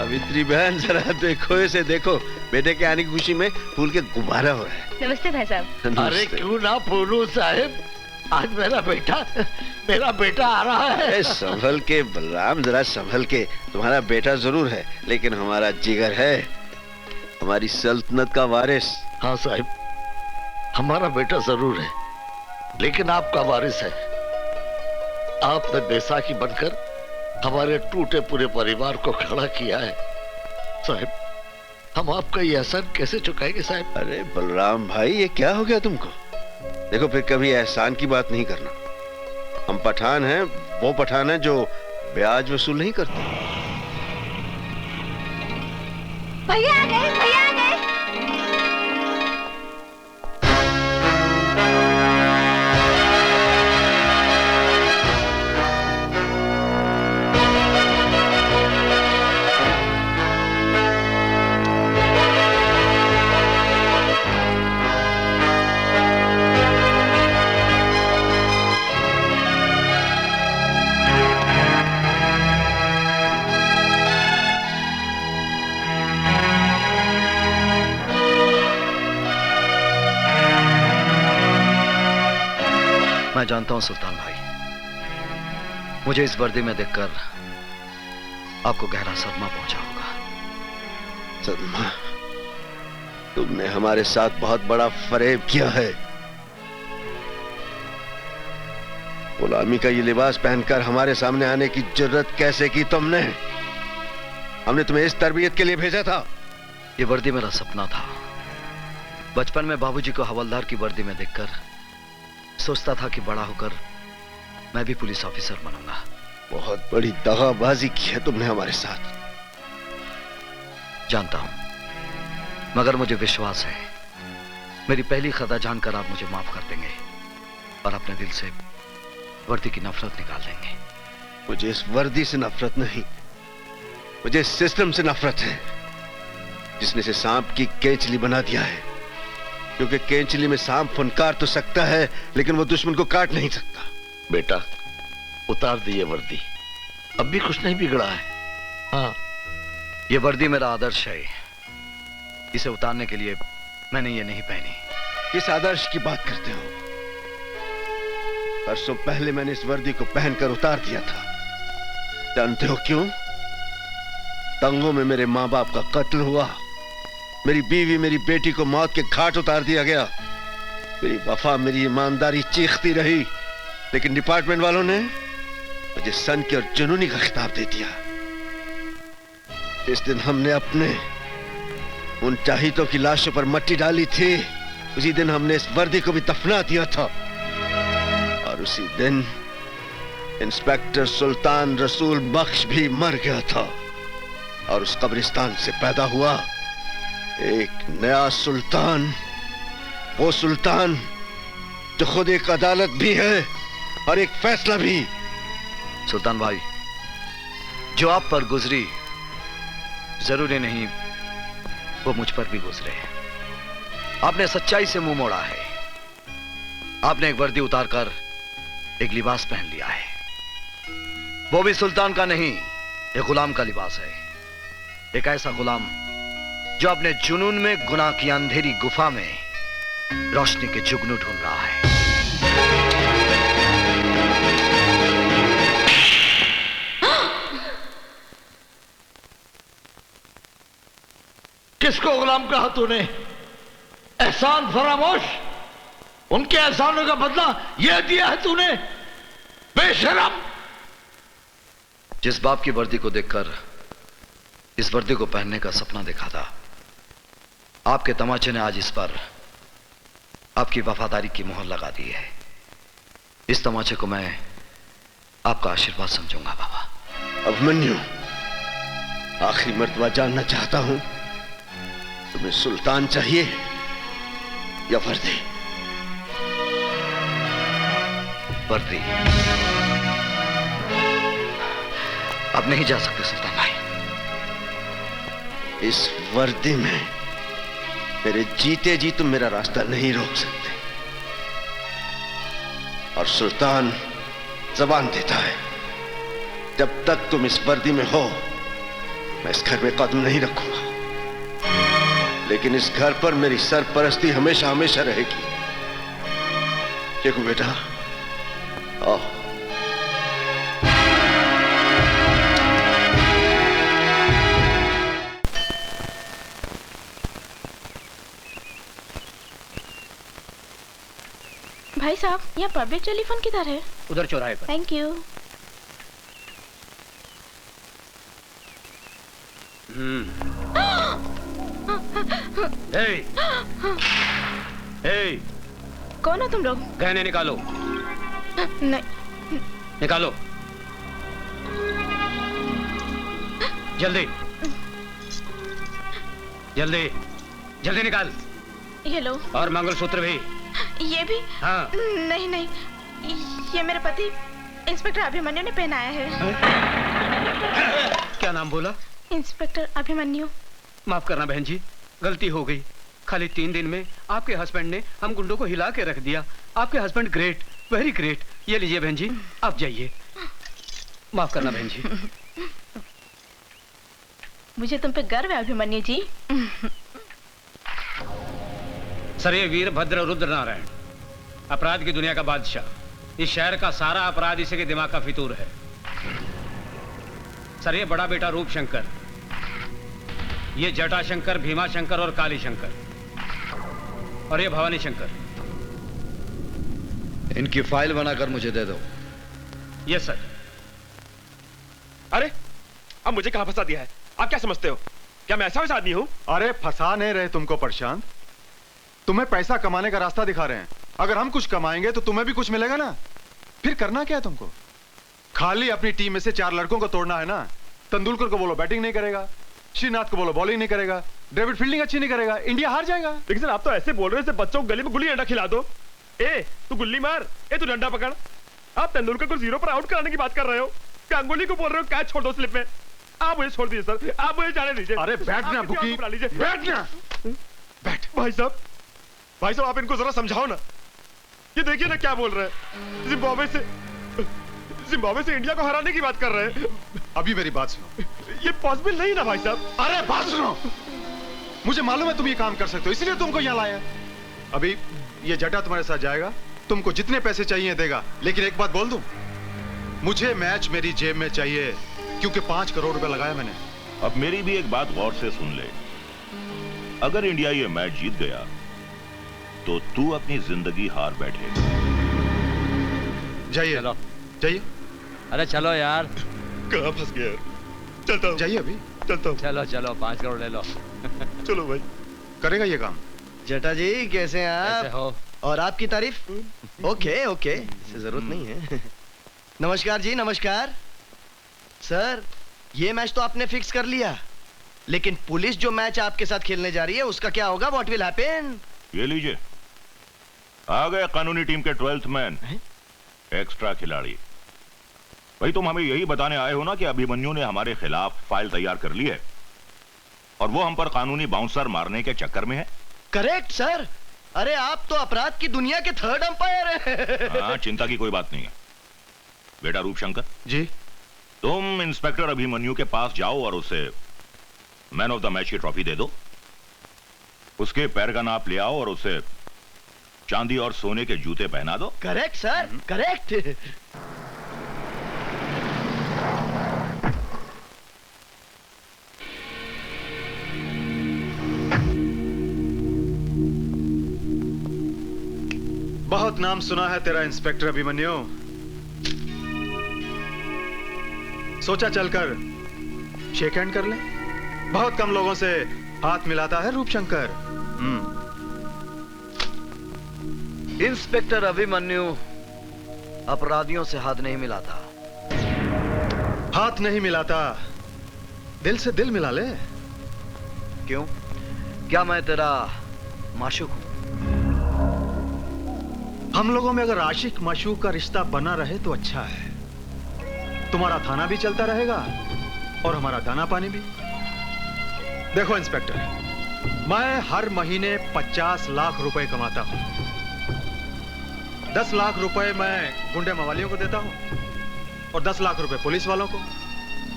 सावित्री बहन जरा देखो, इसे देखो। बेटे के आने की खुशी में फूल के गुब्बारा हो रहा है। नमस्ते भाई साहब। अरे क्यों ना फूलू साहब, आज मेरा बेटा आ रहा है। संभल के बलराम, जरा संभल के। तुम्हारा बेटा जरूर है, लेकिन हमारा जिगर है, हमारी सल्तनत का वारिस। हाँ साहब, हमारा बेटा जरूर है, लेकिन आपका वारिस है। आपने बैसाखी बनकर हमारे टूटे पूरे परिवार को खड़ा किया है साहब। हम आपका ये एहसान कैसे चुकाएंगे साहब? अरे बलराम भाई, ये क्या हो गया तुमको? देखो, फिर कभी एहसान की बात नहीं करना। हम पठान हैं, वो पठान है जो ब्याज वसूल नहीं करते। भैया आ गए, भैया आ गए। मैं जानता हूं सुल्तान भाई, मुझे इस वर्दी में देखकर आपको गहरा सदमा पहुंचा होगा। सदमा? तुमने हमारे साथ बहुत बड़ा फरेब किया है। गुलामी का ये लिबास पहनकर हमारे सामने आने की जरूरत कैसे की तुमने? हमने तुम्हें इस तरबियत के लिए भेजा था। ये वर्दी मेरा सपना था। बचपन में बाबूजी को हवलदार की वर्दी में देखकर सोचता था कि बड़ा होकर मैं भी पुलिस ऑफिसर बनूंगा। बहुत बड़ी दगाबाजी की है तुमने हमारे साथ। जानता हूं, मगर मुझे विश्वास है मेरी पहली खता जानकर आप मुझे माफ कर देंगे और अपने दिल से वर्दी की नफरत निकाल देंगे। मुझे इस वर्दी से नफरत नहीं, मुझे इस सिस्टम से नफरत है जिसने इसे सांप की केंचली बना दिया है। क्योंकि केंचली में सांप फुनकार तो सकता है, लेकिन वो दुश्मन को काट नहीं सकता। बेटा, उतार दिए वर्दी, अब भी कुछ नहीं बिगड़ा है। हाँ, ये वर्दी मेरा आदर्श है। इसे उतारने के लिए मैंने ये नहीं पहनी। किस आदर्श की बात करते हो? परसों पहले मैंने इस वर्दी को पहनकर उतार दिया था। जानते हो क्यों? दंगों में मेरे मां बाप का कत्ल हुआ, मेरी बीवी मेरी बेटी को मौत के घाट उतार दिया गया। मेरी वफा मेरी ईमानदारी चीखती रही, लेकिन डिपार्टमेंट वालों ने मुझे सन की और जुनूनी का खिताब दे दिया। जिस दिन हमने अपने उन चाहितों की लाशों पर मट्टी डाली थी, उसी दिन हमने इस वर्दी को भी दफना दिया था। और उसी दिन इंस्पेक्टर सुल्तान रसूल बख्श भी मर गया था। और उस कब्रिस्तान से पैदा हुआ एक नया सुल्तान, वो सुल्तान जो खुद एक अदालत भी है और एक फैसला भी। सुल्तान भाई, जो आप पर गुजरी जरूरी नहीं वो मुझ पर भी गुजरे। आपने सच्चाई से मुंह मोड़ा है। आपने एक वर्दी उतारकर एक लिबास पहन लिया है, वो भी सुल्तान का नहीं, एक गुलाम का लिबास है। एक ऐसा गुलाम जो अपने जुनून में गुनाह की अंधेरी गुफा में रोशनी के जुगनू ढूंढ रहा है। किसको गुलाम कहा तूने? एहसान फरामोश, उनके एहसानों का बदला यह दिया है तूने, बेशरम। जिस बाप की वर्दी को देखकर इस वर्दी को पहनने का सपना देखा था, आपके तमाचे ने आज इस पर आपकी वफादारी की मोहर लगा दी है। इस तमाचे को मैं आपका आशीर्वाद समझूंगा बाबा। अभिमन्यु, आखिरी मर्तबा जानना चाहता हूं, तुम्हें सुल्तान चाहिए या वर्दी? वर्दी। अब नहीं जा सकते सुल्तान भाई। इस वर्दी में मेरे जीते जी तुम मेरा रास्ता नहीं रोक सकते। और सुल्तान जबान देता है, जब तक तुम इस वर्दी में हो मैं इस घर में कदम नहीं रखूंगा, लेकिन इस घर पर मेरी सरपरस्ती हमेशा हमेशा रहेगी। देखो बेटा, आओ। भाई साहब, यहाँ पब्लिक टेलीफोन किधर है? उधर चौराहे पर। Thank you. कौन हो तुम लोग? गहने निकालो। नहीं। निकालो जल्दी जल्दी जल्दी निकाल। ये लो। और मंगलसूत्र भी। ये भी? हाँ। नहीं नहीं, ये मेरे पति इंस्पेक्टर अभिमन्यु ने पहनाया है। क्या नाम बोला? इंस्पेक्टर अभिमन्यु। माफ करना बहन जी, गलती हो गई। खाली 3 दिन में आपके हस्बैंड ने हम गुंडों को हिला के रख दिया। आपके हस्बैंड ग्रेट, वेरी ग्रेट। ये लीजिए बहन जी, आप जाइए। माफ करना बहन जी। मुझे तुम पे गर्व है अभिमन्यु जी। सर, ये वीरभद्र रुद्र नारायण, अपराध की दुनिया का बादशाह। इस शहर का सारा अपराध इसी के दिमाग का फितूर है। सर, ये बड़ा बेटा रूप शंकर, ये जटा शंकर, भीमा शंकर और काली शंकर, और ये भवानी शंकर। इनकी फाइल बनाकर मुझे दे दो। Yes sir. अरे, अब मुझे कहां फंसा दिया है? आप क्या समझते हो? क्या मैं ऐसा वैसा आदमी हूं? अरे फंसा नहीं रहे तुमको प्रशांत, तुम्हें पैसा कमाने का रास्ता दिखा रहे हैं। अगर हम कुछ कमाएंगे तो तुम्हें भी कुछ मिलेगा ना। फिर करना क्या है तुमको? खाली अपनी टीम में से 4 लड़कों को तोड़ना है ना। तेंदुलकर को बोलो बैटिंग नहीं करेगा, श्रीनाथ को बोलो बॉलिंग नहीं करेगा, डेविड फील्डिंग अच्छी नहीं करेगा, इंडिया हार जाएगा। लेकिन सर, आप तो ऐसे बोल रहे हैं बच्चों को गली में गुल्ली डंडा खिला दो। ए तू गुल्ली मार, ए तू डंडा पकड़। आप तेंदुलकर को 0 पर आउट कराने की बात कर रहे हो, गांगुली को बोल रहे हो कैच छोड़ दो स्लिप में। आप मुझे छोड़ दीजिए सर, आप मुझे जाने दीजिए। अरे बैठना बुकी, बैठना। बैठ। भाई साहब आप इनको जरा समझाओ ना। ये देखिए ना क्या बोल रहे हैं। जिम्बाब्वे से इंडिया को हराने की बात कर रहे हैं। अभी मेरी बात सुनो। ये पॉसिबल नहीं ना भाई साहब। अरे बात सुनो, मुझे मालूम है तुम ये काम कर सकते हो, इसलिए तुमको यहाँ लाया। अभी ये जटा तुम्हारे साथ जाएगा, तुमको जितने पैसे चाहिए देगा। लेकिन एक बात बोल दूं, मुझे मैच मेरी जेब में चाहिए, क्योंकि 5 करोड़ रुपए लगाया मैंने। अब मेरी भी एक बात गौर से सुन ले। अगर इंडिया ये मैच जीत गया तो तू अपनी जिंदगी हार बैठे। जाइए चलो। जाइए। अरे चलो यार। कहाँ फंस गया? चलता हूँ। जाइए अभी। चलता हूँ। चलो चलो, 5 करोड़ ले लो। चलो भाई। करेगा ये काम। जटा जी कैसे हैं आप? कैसे हो? और आपकी तारीफ? ओके ओके, इससे जरूरत नहीं है। नमस्कार जी, नमस्कार। सर, ये मैच तो आपने फिक्स कर लिया, लेकिन पुलिस जो मैच आपके साथ खेलने जा रही है उसका क्या होगा? What will happen? ये लीजिए, आ गए कानूनी टीम के 12th मैन, एक्स्ट्रा खिलाड़ी। भाई तुम हमें यही बताने आए हो ना कि अभिमन्यु ने हमारे खिलाफ फाइल तैयार कर ली है और वो हम पर कानूनी बाउंसर मारने के चक्कर में है। Correct sir. अरे आप तो अपराध की दुनिया के 3rd अंपायर हैं। हाँ, चिंता की कोई बात नहीं है। बेटा रूपशंकर जी। तुम इंस्पेक्टर अभिमन्यु के पास जाओ और उसे मैन ऑफ द मैच की ट्रॉफी दे दो। उसके पैर का नाप ले आओ और उसे चांदी और सोने के जूते पहना दो। Correct sir, correct. बहुत नाम सुना है तेरा इंस्पेक्टर अभिमन्यु। सोचा चलकर शेक हैंड कर ले। बहुत कम लोगों से हाथ मिलाता है रूपशंकर। इंस्पेक्टर अभिमन्यु अपराधियों से हाथ नहीं मिलाता। हाथ नहीं मिलाता, दिल से दिल मिला ले। क्यों? क्या मैं तेरा माशूक हूं? हम लोगों में अगर आशिक माशूक का रिश्ता बना रहे तो अच्छा है। तुम्हारा थाना भी चलता रहेगा और हमारा दाना पानी भी। देखो इंस्पेक्टर, मैं हर महीने 50 लाख रुपए कमाता हूं। 10 लाख रुपए मैं गुंडे मवालियों को देता हूं और 10 लाख रुपए पुलिस वालों को।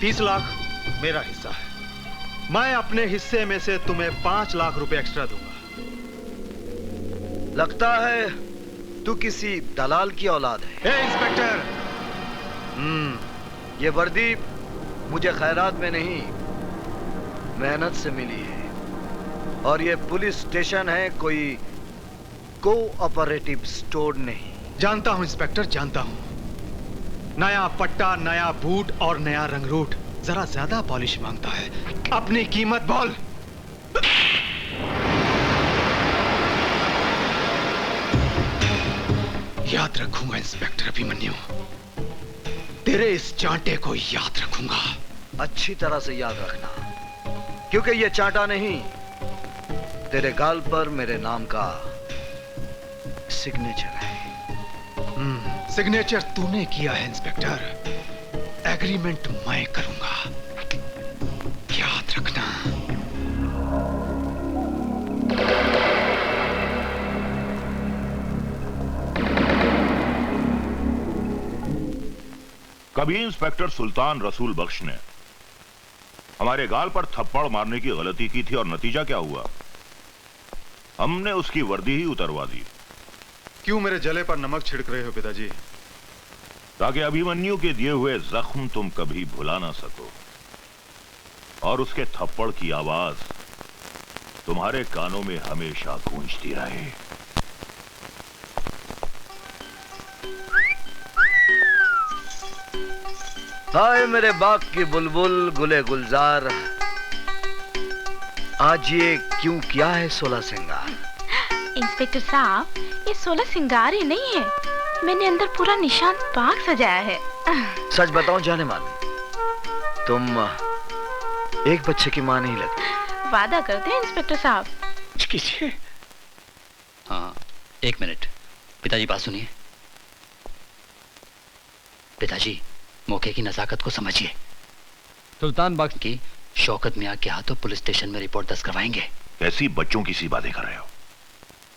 30 लाख मेरा हिस्सा है। मैं अपने हिस्से में से तुम्हें 5 लाख रुपए एक्स्ट्रा दूंगा। लगता है तू किसी दलाल की औलाद है। ए इंस्पेक्टर, ये वर्दी मुझे खैरात में नहीं, मेहनत से मिली है। और ये पुलिस स्टेशन है, कोई कोऑपरेटिव स्टोर नहीं। जानता हूं इंस्पेक्टर, जानता हूं। नया पट्टा, नया बूट और नया रंगरूट जरा ज्यादा पॉलिश मांगता है। अपनी कीमत बोल। याद रखूंगा इंस्पेक्टर अभिमन्यु, तेरे इस चांटे को याद रखूंगा। अच्छी तरह से याद रखना, क्योंकि ये चांटा नहीं, तेरे गाल पर मेरे नाम का सिग्नेचर है। सिग्नेचर तूने किया है इंस्पेक्टर, एग्रीमेंट मैं करूंगा, याद रखना। कभी इंस्पेक्टर सुल्तान रसूल बख्श ने हमारे गाल पर थप्पड़ मारने की गलती की थी और नतीजा क्या हुआ? हमने उसकी वर्दी ही उतरवा दी। क्यों मेरे जले पर नमक छिड़क रहे हो पिताजी? ताकि अभिमन्यु के दिए हुए जख्म तुम कभी भुला ना सको और उसके थप्पड़ की आवाज तुम्हारे कानों में हमेशा गूंजती रहे। हाय मेरे बाग की बुलबुल, गुले गुलजार, आज ये क्यों किया है 16 सिंगार? इंस्पेक्टर साहब, ये 16 सिंगार ही नहीं है, मैंने अंदर पूरा निशान बाग सजाया है। सच बताऊं जाने मान, तुम एक बच्चे की मां नहीं लगती। वादा करते हैं इंस्पेक्टर साहब। कीजिए। हाँ, 1 मिनट। पिताजी बात सुनिए। पिताजी, मौके की नजाकत को समझिए। सुल्तान बख्श की शौकत मियां के हाथों पुलिस स्टेशन में रिपोर्ट दर्ज करवाएंगे। ऐसी बच्चों की सी बातें कर रहे हो?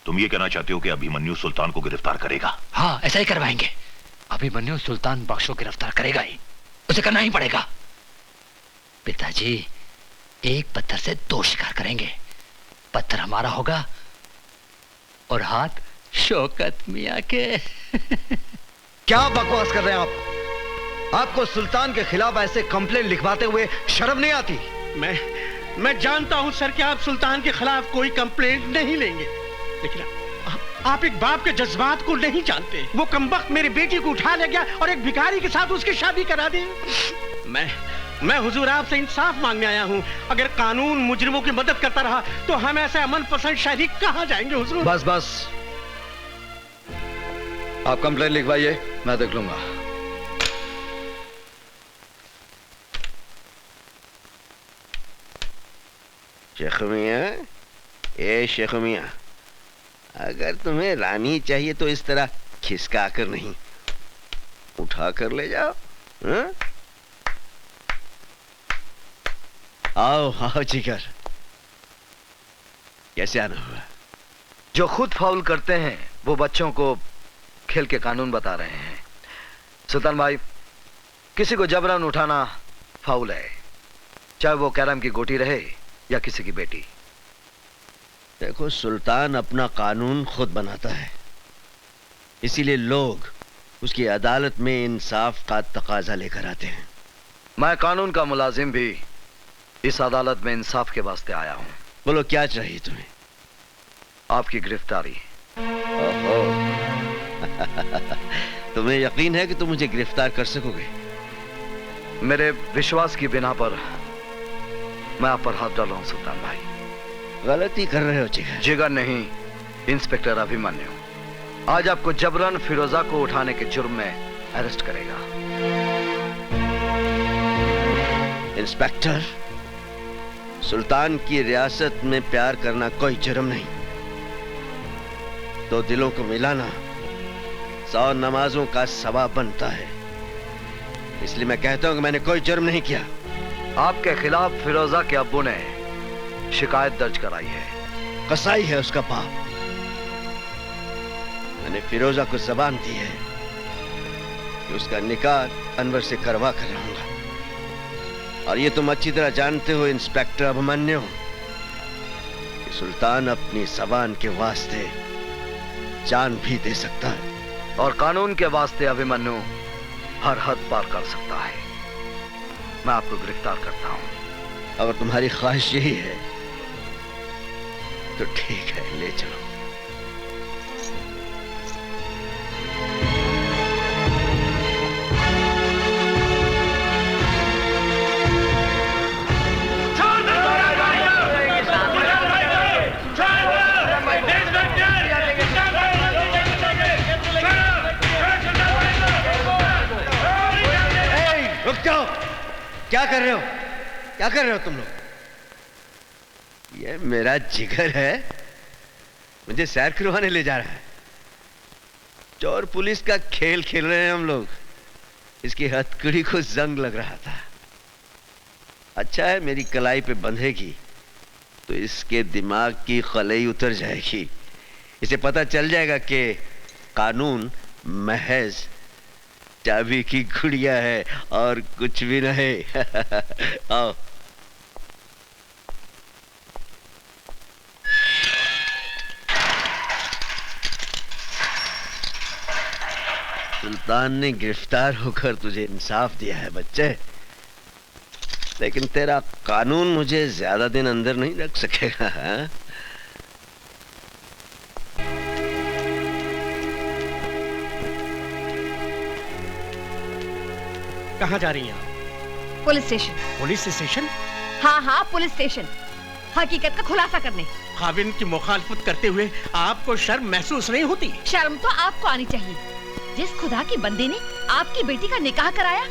तुम ये कहना चाहते हो कि अभिमन्यु सुल्तान को गिरफ्तार करेगा? हाँ, ऐसा ही करवाएंगे। अभिमन्यु सुल्तान बख्श को गिरफ्तार करेगा ही, उसे करना ही पड़ेगा। पिताजी, एक पत्थर से 2 शिकार करेंगे। पत्थर हमारा होगा और हाथ शौकत मियां के। क्या बकवास कर रहे हैं आप? आपको सुल्तान के खिलाफ ऐसे कंप्लेंट लिखवाते हुए शर्म नहीं आती? मैं जानता हूं सर कि आप सुल्तान के खिलाफ कोई कंप्लेंट नहीं लेंगे, लेकिन आप एक बाप के जज्बात को नहीं जानते। वो कमबख्त मेरी बेटी को उठा ले गया और एक भिखारी के साथ उसकी शादी करा दी। मैं हुजूर आपसे इंसाफ मांगने आया हूं। अगर कानून मुजरिमों की मदद करता रहा तो हम ऐसे अमन पसंद शहरी कहां जाएंगे हुजूर? बस बस, आप कंप्लेंट लिखवाइए, मैं देख लूंगा। शेख मियां, ए शेख मियां, अगर तुम्हें रानी चाहिए तो इस तरह खिसका कर नहीं, उठा कर ले जाओ। हा? आओ आओ जिगर, कैसे आना हुआ? जो खुद फाउल करते हैं वो बच्चों को खेल के कानून बता रहे हैं। सुल्तान भाई, किसी को जबरन उठाना फाउल है, चाहे वो कैरम की गोटी रहे या किसी की बेटी। देखो, सुल्तान अपना कानून खुद बनाता है, इसीलिए लोग उसकी अदालत में इंसाफ का तकाजा लेकर आते हैं। मैं कानून का मुलाजिम भी इस अदालत में इंसाफ के वास्ते आया हूं। बोलो, क्या चाहिए तुम्हें? आपकी गिरफ्तारी। ओहो। तुम्हें यकीन है कि तुम मुझे गिरफ्तार कर सकोगे? मेरे विश्वास की बिना पर मैं आप पर हाथ डाल रहा हूं सुल्तान भाई। गलती कर रहे हो जिगर। जिगर नहीं, इंस्पेक्टर अभिमन्यु आज आपको जबरन फिरोजा को उठाने के जुर्म में अरेस्ट करेगा। इंस्पेक्टर, सुल्तान की रियासत में प्यार करना कोई जुर्म नहीं। 2 दिलों को मिलाना 100 नमाजों का सवाब बनता है। इसलिए मैं कहता हूं कि मैंने कोई जुर्म नहीं किया। आपके खिलाफ फिरोजा के अब्बू ने शिकायत दर्ज कराई है। कसाई है उसका बाप। मैंने फिरोजा को जबान दी है कि उसका निकाह अनवर से करवा कर रहूंगा। और ये तुम अच्छी तरह जानते हो इंस्पेक्टर अभिमन्यु कि सुल्तान अपनी जबान के वास्ते जान भी दे सकता है और कानून के वास्ते अभिमन्यु हर हद पार कर सकता है। मैं आपको गिरफ्तार करता हूं। अगर तुम्हारी ख्वाहिश यही है तो ठीक है, ले चलो। रुक जाओ, क्या कर रहे हो? क्या कर रहे हो तुम लोग? ये मेरा जिगर है, मुझे सैर करवाने ले जा रहा है। चोर पुलिस का खेल खेल रहे हैं हम लोग। इसकी हथकड़ी को जंग लग रहा था। अच्छा है मेरी कलाई पे बंधेगी तो इसके दिमाग की खलई उतर जाएगी। इसे पता चल जाएगा कि कानून महज चाबी की गुड़िया है और कुछ भी नहीं। आओ। सुल्तान ने गिरफ्तार होकर तुझे इंसाफ दिया है बच्चे, लेकिन तेरा कानून मुझे ज्यादा दिन अंदर नहीं रख सकेगा। हाँ? कहाँ जा रही हैं आप? Police station. Police station? हाँ हाँ, पुलिस स्टेशन, हकीकत का खुलासा करने। खाविन की मुखालफत करते हुए आपको शर्म महसूस नहीं होती? शर्म तो आपको आनी चाहिए। जिस खुदा की बंदी ने आपकी बेटी का निकाह कराया,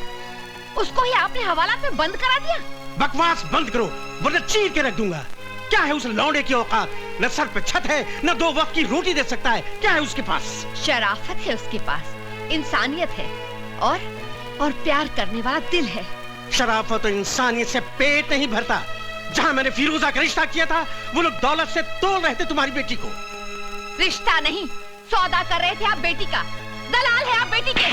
उसको ही आपने हवालात में बंद करा दिया। बकवास बंद करो वरना चीर के रख दूंगा। क्या है उस लौंडे की औकात? न सर पे छत है, न 2 वक्त की रोटी दे सकता है। क्या है उसके पास? शराफत है उसके पास, इंसानियत है और प्यार करने वाला दिल है। शराफत और इंसानियत से पेट नहीं भरता। जहाँ मैंने फिरोजा का रिश्ता किया था, वो लोग दौलत से तोड़ रहे थे तुम्हारी बेटी को। रिश्ता नहीं, सौदा कर रहे थे आप बेटी का। दलाल है आप बेटी के।